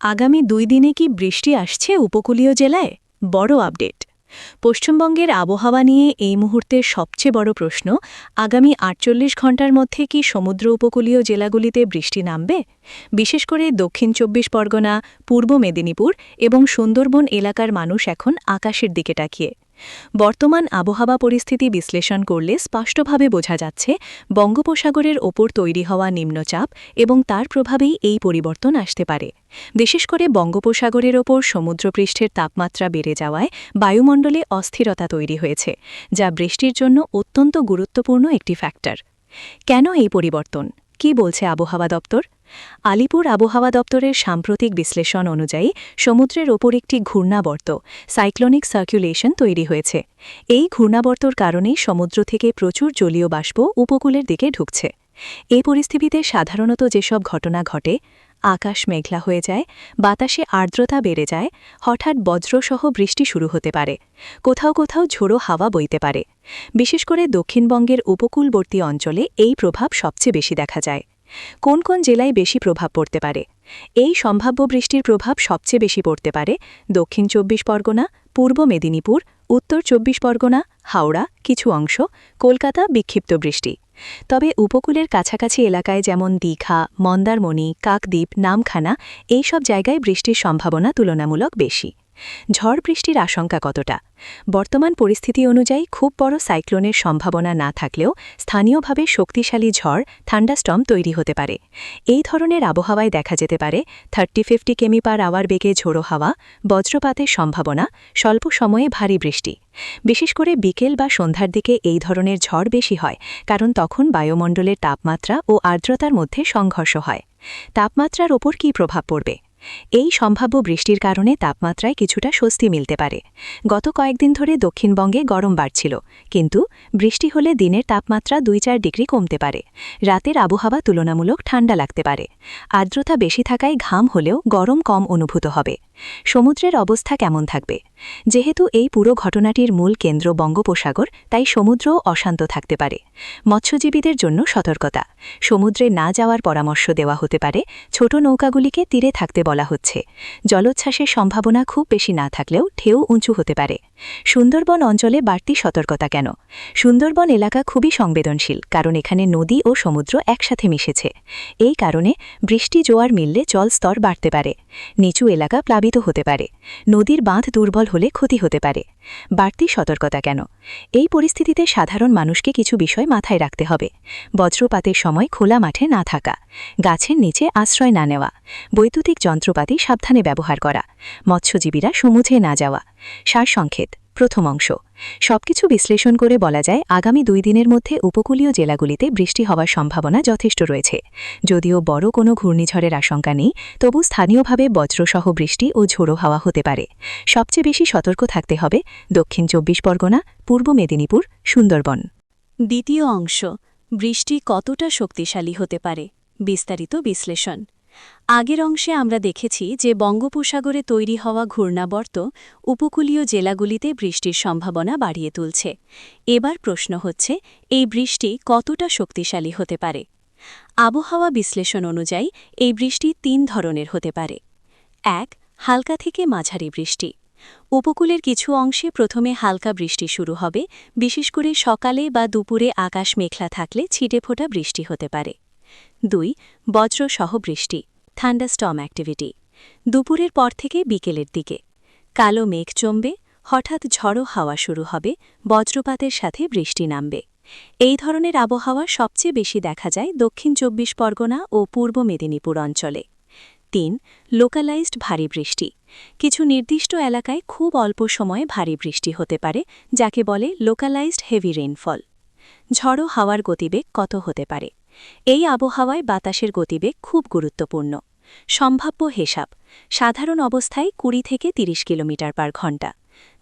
আগামী 2 দিনে কি বৃষ্টি আসছে উপকূলীয় জেলায়? বড় আপডেট। পশ্চিমবঙ্গের আবহাওয়া নিয়ে এই মুহূর্তের সবচেয়ে বড় প্রশ্ন, আগামী 48 ঘণ্টার মধ্যে কি সমুদ্র উপকূলীয় জেলাগুলিতে বৃষ্টি নামবে? বিশেষ করে দক্ষিণ 24 পরগনা, পূর্ব মেদিনীপুর এবং সুন্দরবন এলাকার মানুষ এখন আকাশের দিকে তাকিয়ে। বর্তমান আবহাওয়া পরিস্থিতি বিশ্লেষণ করলে স্পষ্টভাবে বোঝা যাচ্ছে বঙ্গোপসাগরের ওপর তৈরি হওয়া নিম্নচাপ এবং তার প্রভাবেই এই পরিবর্তন আসতে পারে। বিশেষ করে বঙ্গোপসাগরের ওপর সমুদ্রপৃষ্ঠের তাপমাত্রা বেড়ে যাওয়ায় বায়ুমণ্ডলে অস্থিরতা তৈরি হয়েছে, যা বৃষ্টির জন্য অত্যন্ত গুরুত্বপূর্ণ একটি ফ্যাক্টর। কেন এই পরিবর্তন? কি বলছে আবহাওয়া দপ্তর? আলিপুর আবহাওয়া দপ্তরের সাম্প্রতিক বিশ্লেষণ অনুযায়ী সমুদ্রের ওপর একটি ঘূর্ণাবর্ত সাইক্লোনিক সার্কুলেশন তৈরি হয়েছে। এই ঘূর্ণাবর্তর কারণেই সমুদ্র থেকে প্রচুর জলীয় বাষ্প উপকূলের দিকে ঢুকছে। এই পরিস্থিতিতে সাধারণত যেসব ঘটনা ঘটে, আকাশ মেঘলা হয়ে যায়, বাতাসে আর্দ্রতা বেড়ে যায়, হঠাৎ বজ্রসহ বৃষ্টি শুরু হতে পারে, কোথাও কোথাও ঝোড়ো হাওয়া বইতে পারে। বিশেষ করে দক্ষিণবঙ্গের উপকূলবর্তী অঞ্চলে এই প্রভাব সবচেয়ে বেশি দেখা যায়। কোন কোন জেলায় বেশি প্রভাব পড়তে পারে? এই সম্ভাব্য বৃষ্টির প্রভাব সবচেয়ে বেশি পড়তে পারে দক্ষিণ 24 পরগনা, পূর্ব মেদিনীপুর, উত্তর 24 পরগনা, হাওড়া, কিছু অংশ, কলকাতা বিক্ষিপ্ত বৃষ্টি। তবে উপকূলের কাছাকাছি এলাকায় যেমন দীঘা, মন্দারমণি, কাকদ্বীপ, নামখানা এইসব জায়গায় বৃষ্টির সম্ভাবনা তুলনামূলক বেশি। ঝড় বৃষ্টির আশঙ্কা কতটা? বর্তমান পরিস্থিতি অনুযায়ী খুব বড় সাইক্লোনের সম্ভাবনা না থাকলেও স্থানীয়ভাবে শক্তিশালী ঝড় থান্ডারস্টর্ম তৈরি হতে পারে। এই ধরনের আবহাওয়ায় দেখা যেতে পারে 30-50 কিমি/আওয়ার বেগে ঝোড়ো হাওয়া, বজ্রপাতের সম্ভাবনা, স্বল্প সময়ে ভারী বৃষ্টি। বিশেষ করে বিকেল বা সন্ধ্যার দিকে এই ধরনের ঝড় বেশি হয়, কারণ তখন বায়ুমণ্ডলের তাপমাত্রা ও আর্দ্রতার মধ্যে সংঘর্ষ হয়। তাপমাত্রার ওপর কী প্রভাব পড়বে? এই সম্ভাব্য বৃষ্টির কারণে তাপমাত্রায় কিছুটা স্বস্তি মিলতে পারে। গত কয়েকদিন ধরে দক্ষিণবঙ্গে গরম বাড়ছিল, কিন্তু বৃষ্টি হলে দিনের তাপমাত্রা 2-4 ডিগ্রি কমতে পারে। রাতের আবহাওয়া তুলনামূলক ঠান্ডা লাগতে পারে। আর্দ্রতা বেশি থাকায় ঘাম হলেও গরম কম অনুভূত হবে। সমুদ্রের অবস্থা কেমন থাকবে? যেহেতু এই পুরো ঘটনাটির মূল কেন্দ্র বঙ্গোপসাগর, তাই সমুদ্রও অশান্ত থাকতে পারে। মৎস্যজীবীদের জন্য সতর্কতা। সমুদ্রে না যাওয়ার পরামর্শ দেওয়া হতে পারে। ছোট নৌকাগুলিকে তীরে থাকতে বলা হচ্ছে। জলোচ্ছ্বাসের সম্ভাবনা খুব বেশি না থাকলেও ঢেউ উঁচু হতে পারে। সুন্দরবন অঞ্চলে বাড়তি সতর্কতা কেন? সুন্দরবন এলাকা খুবই সংবেদনশীল, কারণ এখানে নদী ও সমুদ্র একসাথে মিশেছে। এই কারণে বৃষ্টি জোয়ার মিললে জলস্তর বাড়তে পারে। নিচু এলাকা প্লাবিত হতে পারে। নদীর বাঁধ দুর্বল হলে ক্ষতি হতে পারে। বাড়তি সতর্কতা কেন? এই পরিস্থিতিতে সাধারণ মানুষকে কিছু বিষয় মাথায় রাখতে হবে। বজ্রপাতের সময় খোলা মাঠে না থাকা, গাছের নিচে আশ্রয় না নেওয়া, বৈদ্যুতিক যন্ত্রপাতি সাবধানে ব্যবহার করা, মৎস্যজীবীরা সমুদ্রে না যাওয়া। সারসংক্ষেপ: প্রথম অংশ। সবকিছু বিশ্লেষণ করে বলা যায় আগামী 2 দিনের মধ্যে উপকূলীয় জেলাগুলিতে বৃষ্টি হওয়ার সম্ভাবনা যথেষ্ট রয়েছে। যদিও বড় কোনো ঘূর্ণিঝড়ের আশঙ্কা নেই, তবু স্থানীয়ভাবে বজ্রসহ বৃষ্টি ও ঝোড়ো হাওয়া হতে পারে। সবচেয়ে বেশি সতর্ক থাকতে হবে দক্ষিণ 24 পরগনা, পূর্ব মেদিনীপুর, সুন্দরবন। দ্বিতীয় অংশ। বৃষ্টি কতটা শক্তিশালী হতে পারে? বিস্তারিত বিশ্লেষণ। আগের অংশে আমরা দেখেছি যে বঙ্গোপসাগরে তৈরি হওয়া ঘূর্ণাবর্ত উপকূলীয় জেলাগুলিতে বৃষ্টির সম্ভাবনা বাড়িয়ে তুলছে। এবার প্রশ্ন হচ্ছে, এই বৃষ্টি কতটা শক্তিশালী হতে পারে? আবহাওয়া বিশ্লেষণ অনুযায়ী এই বৃষ্টি 3 ধরনের হতে পারে। 1. হালকা থেকে মাঝারি বৃষ্টি। উপকূলের কিছু অংশে প্রথমে হালকা বৃষ্টি শুরু হবে, বিশেষ করে সকালে বা দুপুরে আকাশ মেঘলা থাকলে ছিটেফোঁটা বৃষ্টি হতে পারে। 2. বজ্রসহ বৃষ্টি, থান্ডারস্টর্ম অ্যাক্টিভিটি। দুপুরের পর থেকে বিকেলের দিকে কালো মেঘ জমবে, হঠাৎ ঝড়ো হাওয়া শুরু হবে, বজ্রপাতের সাথে বৃষ্টি নামবে। এই ধরনের আবহাওয়া সবচেয়ে বেশি দেখা যায় দক্ষিণ 24 পরগনা ও পূর্ব মেদিনীপুর অঞ্চলে। 3. লোকালাইজড ভারী বৃষ্টি। কিছু নির্দিষ্ট এলাকায় খুব অল্প সময়ে ভারী বৃষ্টি হতে পারে, যাকে বলে লোকালাইজড হেভি রেইনফল। ঝড়ো হাওয়ার গতিবেগ কত হতে পারে? এই আবহাওয়ায় বাতাসের গতিবেগ খুব গুরুত্বপূর্ণ। সম্ভাব্য হিসাব: সাধারণ অবস্থায় 20 থেকে 30 কিলোমিটার/ঘণ্টা।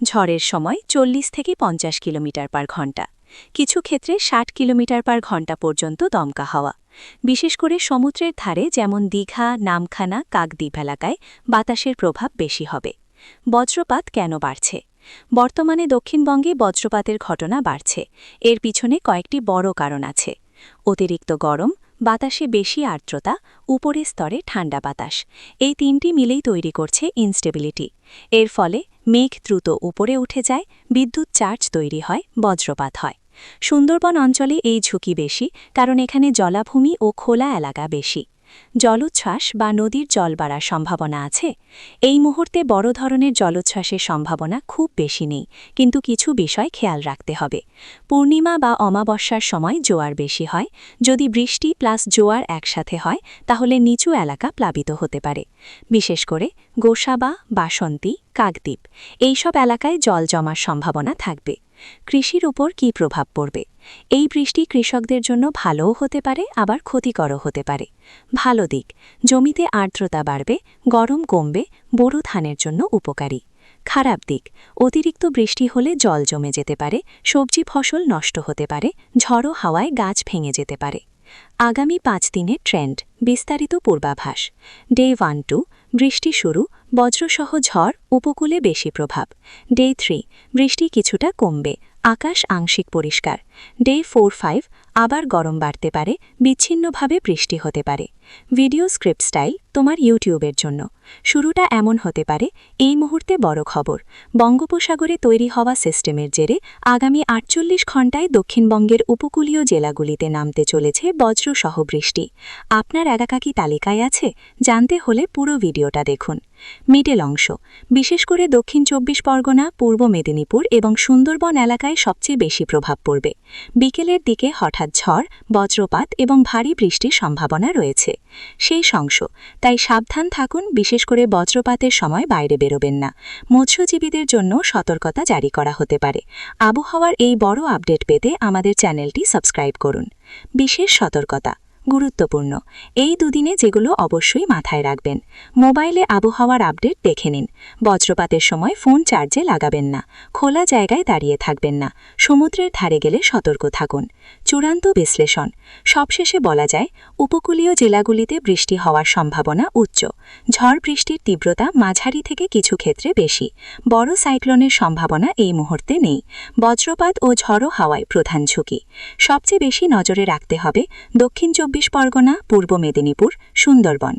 ঝড়ের সময় 40 থেকে 50 কিলোমিটার/ঘণ্টা। কিছু ক্ষেত্রে 60 কিলোমিটার/ঘণ্টা পর্যন্ত দমকা হাওয়া। বিশেষ করে সমুদ্রের ধারে যেমন দীঘা, নামখানা, কাকদ্বীপ এলাকায় বাতাসের প্রভাব বেশি হবে। বজ্রপাত কেন বাড়ছে? বর্তমানে দক্ষিণবঙ্গে বজ্রপাতের ঘটনা বাড়ছে। এর পিছনে কয়েকটি বড় কারণ আছে। অতিরিক্ত গরম, বাতাসে বেশি আর্দ্রতা, উপরের স্তরে ঠান্ডা বাতাস, এই তিনটি মিলেই তৈরি করছে ইনস্টেবিলিটি। এর ফলে মেঘ দ্রুত উপরে উঠে যায়, বিদ্যুৎ চার্জ তৈরি হয়, বজ্রপাত হয়। সুন্দরবন অঞ্চলে এই ঝুঁকি বেশি, কারণ এখানে জলাভূমি ও খোলা এলাকা বেশি। জলোচ্ছ্বাস বা নদীর জল বাড়ার সম্ভাবনা আছে। এই মুহূর্তে বড় ধরনের জলোচ্ছ্বাসের সম্ভাবনা খুব বেশি নেই, কিন্তু কিছু বিষয় খেয়াল রাখতে হবে। পূর্ণিমা বা অমাবস্যার সময় জোয়ার বেশি হয়। যদি বৃষ্টি প্লাস জোয়ার একসাথে হয়, তাহলে নিচু এলাকা প্লাবিত হতে পারে। বিশেষ করে গোসাবা, বাসন্তী, কাকদ্বীপ এইসব এলাকায় জল জমার সম্ভাবনা থাকবে। কৃষির উপর কী প্রভাব পড়বে? এই বৃষ্টি কৃষকদের জন্য ভালোও হতে পারে, আবার ক্ষতিকরও হতে পারে। ভালো দিক: জমিতে আর্দ্রতা বাড়বে, গরম কমবে, বোরো ধানের জন্য উপকারী। খারাপ দিক: অতিরিক্ত বৃষ্টি হলে জল জমে যেতে পারে, সবজি ফসল নষ্ট হতে পারে, ঝড়ো হাওয়ায় গাছ ভেঙে যেতে পারে। আগামী 5 দিনের ট্রেন্ড, বিস্তারিত পূর্বাভাস। ডে 1-2 বৃষ্টি শুরু, বজ্রসহ ঝড়, উপকূলে বেশি প্রভাব। ডে 3 বৃষ্টি কিছুটা কমবে, আকাশ আংশিক পরিষ্কার। ডে 4-5 আবার গরম বাড়তে পারে, বিচ্ছিন্নভাবে বৃষ্টি হতে পারে। ভিডিও স্ক্রিপ্ট স্টাইল তোমার ইউটিউবের জন্য। শুরুটা এমন হতে পারে: এই মুহূর্তে বড় খবর, বঙ্গোপসাগরে তৈরি হওয়া সিস্টেমের জেরে আগামী 48 ঘণ্টায় দক্ষিণবঙ্গের উপকূলীয় জেলাগুলিতে নামতে চলেছে বজ্রসহ বৃষ্টি। আপনার এলাকা কি তালিকায় আছে? জানতে হলে পুরো ভিডিওটা দেখুন। মিডল অংশ, বিশেষ করে দক্ষিণ 24 পরগনা, পূর্ব মেদিনীপুর এবং সুন্দরবন এলাকায় সবচেয়ে বেশি প্রভাব পড়বে। বিকেলের দিকে হঠাৎ ঝড়, বজ্রপাত এবং ভারী বৃষ্টির সম্ভাবনা রয়েছে। শেষ অংশ, তাই সাবধান থাকুন, বিশেষ করে বজ্রপাতের সময় বাইরে বেরোবেন না। মৎস্যজীবীদের জন্য সতর্কতা জারি করা হতে পারে। আবহাওয়ার এই বড় আপডেট পেতে আমাদের চ্যানেলটি সাবস্ক্রাইব করুন। বিশেষ সতর্কতা, গুরুত্বপূর্ণ এই দুদিনে যেগুলো অবশ্যই মাথায় রাখবেন: মোবাইলে আবহাওয়ার আপডেট দেখে নিন। বজ্রপাতের সময় ফোন চার্জে লাগাবেন না। খোলা জায়গায় দাঁড়িয়ে থাকবেন না। সমুদ্রের ধারে গেলে সতর্ক থাকুন। চূড়ান্ত বিশ্লেষণ, সবশেষে বলা যায়, উপকূলীয় জেলাগুলিতে বৃষ্টি হওয়ার সম্ভাবনা উচ্চ। ঝড় বৃষ্টির তীব্রতা মাঝারি থেকে কিছু ক্ষেত্রে বেশি। বড় সাইক্লোনের সম্ভাবনা এই মুহূর্তে নেই। বজ্রপাত ও ঝড়ো হাওয়ায় প্রধান ঝুঁকি। সবচেয়ে বেশি নজরে রাখতে হবে দক্ষিণ 24 পরগনা, পূর্ব মেদিনীপুর, সুন্দরবন।